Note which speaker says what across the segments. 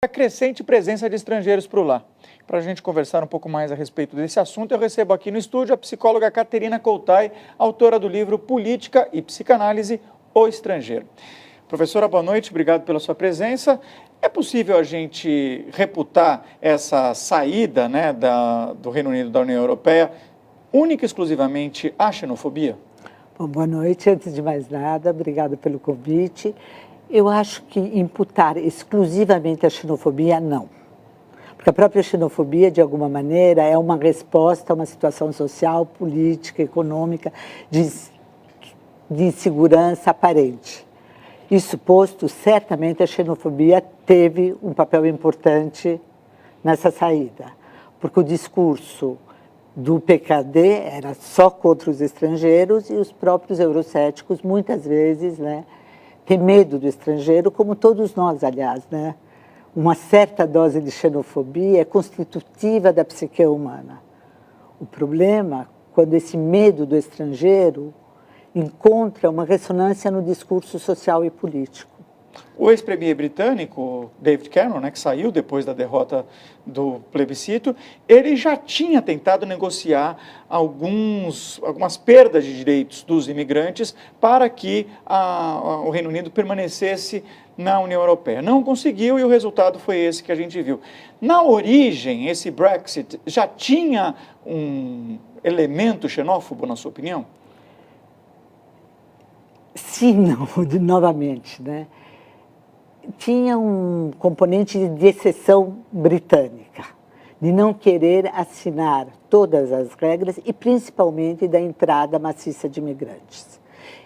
Speaker 1: A crescente presença de estrangeiros por lá. Para a gente conversar um pouco mais a respeito desse assunto, eu recebo aqui no estúdio a psicóloga Caterina Coutai, autora do livro Política e Psicanálise, O Estrangeiro. Professora, boa noite, obrigado pela sua presença. É possível a gente reputar essa saída, do Reino Unido da União Europeia única e exclusivamente à xenofobia?
Speaker 2: Bom, boa noite, antes de mais nada, obrigada pelo convite. Eu acho que imputar exclusivamente a xenofobia, não. Porque a própria xenofobia, de alguma maneira, é uma resposta a uma situação social, política, econômica, de insegurança aparente. Isso posto, certamente a xenofobia teve um papel importante nessa saída. Porque o discurso do PKD era só contra os estrangeiros e os próprios eurocéticos, muitas vezes, tem medo do estrangeiro, como todos nós, aliás, Uma certa dose de xenofobia é constitutiva da psique humana. O problema, quando esse medo do estrangeiro encontra uma ressonância no discurso social e político.
Speaker 1: O ex-premier britânico, David Cameron, que saiu depois da derrota do plebiscito, ele já tinha tentado negociar algumas perdas de direitos dos imigrantes para que o Reino Unido permanecesse na União Europeia. Não conseguiu e o resultado foi esse que a gente viu. Na origem, esse Brexit já tinha um elemento xenófobo, na sua opinião?
Speaker 2: Sim, não, novamente, Tinha um componente de exceção britânica, de não querer assinar todas as regras e principalmente da entrada maciça de imigrantes.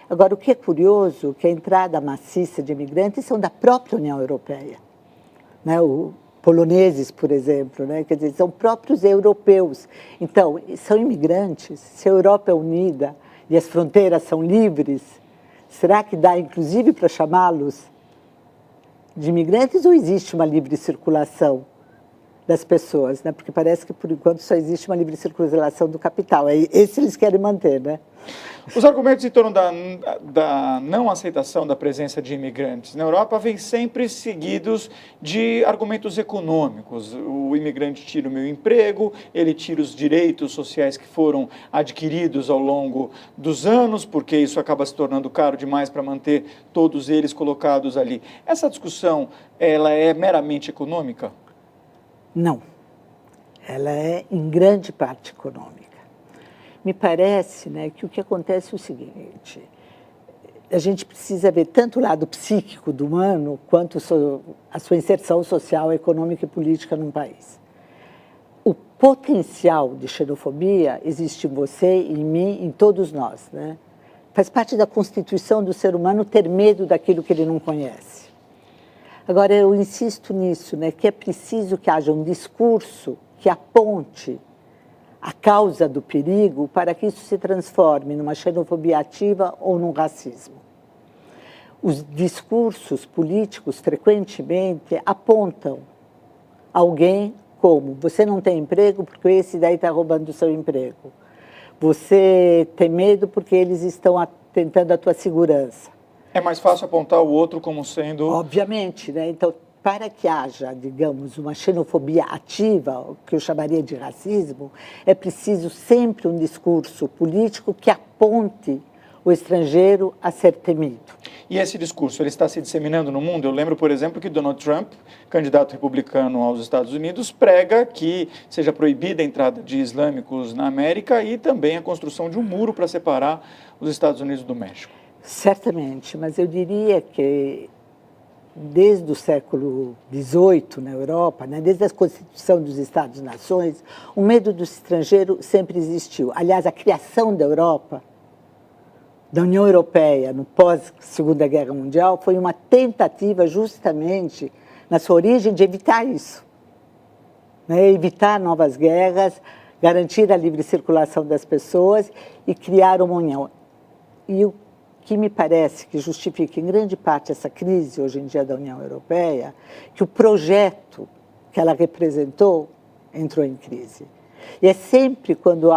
Speaker 2: Agora, o que é curioso é que a entrada maciça de imigrantes são da própria União Europeia. Os poloneses, por exemplo, quer dizer, são próprios europeus. Então, são imigrantes, se a Europa é unida e as fronteiras são livres, será que dá, inclusive, para chamá-los de imigrantes ou existe uma livre circulação das pessoas? Porque parece que, por enquanto, só existe uma livre circulação do capital. Esse eles querem manter,
Speaker 1: Os argumentos em torno da não aceitação da presença de imigrantes na Europa vêm sempre seguidos de argumentos econômicos. O imigrante tira o meu emprego, ele tira os direitos sociais que foram adquiridos ao longo dos anos, porque isso acaba se tornando caro demais para manter todos eles colocados ali. Essa discussão, ela é meramente econômica?
Speaker 2: Não. Ela é, em grande parte, econômica. Me parece que o que acontece é o seguinte: a gente precisa ver tanto o lado psíquico do humano quanto a sua inserção social, econômica e política num país. O potencial de xenofobia existe em você, em mim, em todos nós. Faz parte da constituição do ser humano ter medo daquilo que ele não conhece. Agora, eu insisto nisso, que é preciso que haja um discurso que aponte a causa do perigo para que isso se transforme numa xenofobia ativa ou num racismo. Os discursos políticos, frequentemente, apontam alguém como: você não tem emprego porque esse daí está roubando o seu emprego. Você tem medo porque eles estão atentando à tua segurança.
Speaker 1: É mais fácil apontar o outro como sendo...
Speaker 2: Obviamente, Então, para que haja, digamos, uma xenofobia ativa, o que eu chamaria de racismo, é preciso sempre um discurso político que aponte o estrangeiro a ser temido.
Speaker 1: E esse discurso, ele está se disseminando no mundo? Eu lembro, por exemplo, que Donald Trump, candidato republicano aos Estados Unidos, prega que seja proibida a entrada de islâmicos na América e também a construção de um muro para separar os Estados Unidos do México.
Speaker 2: Certamente, mas eu diria que desde o século XVIII na Europa, desde a Constituição dos Estados-nações, o medo do estrangeiro sempre existiu. Aliás, a criação da Europa, da União Europeia, no pós-Segunda Guerra Mundial, foi uma tentativa justamente, na sua origem, de evitar isso. Evitar novas guerras, garantir a livre circulação das pessoas e criar uma união. E o que me parece que justifica em grande parte essa crise hoje em dia da União Europeia, que o projeto que ela representou entrou em crise. E é sempre quando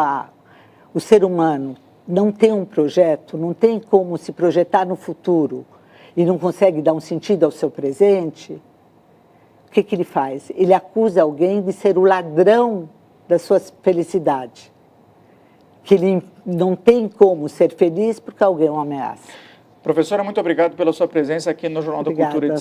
Speaker 2: o ser humano não tem um projeto, não tem como se projetar no futuro e não consegue dar um sentido ao seu presente, o que ele faz? Ele acusa alguém de ser o ladrão da sua felicidade. Que ele não tem como ser feliz porque alguém o ameaça.
Speaker 1: Professora, muito obrigado pela sua presença aqui no Jornal da Cultura.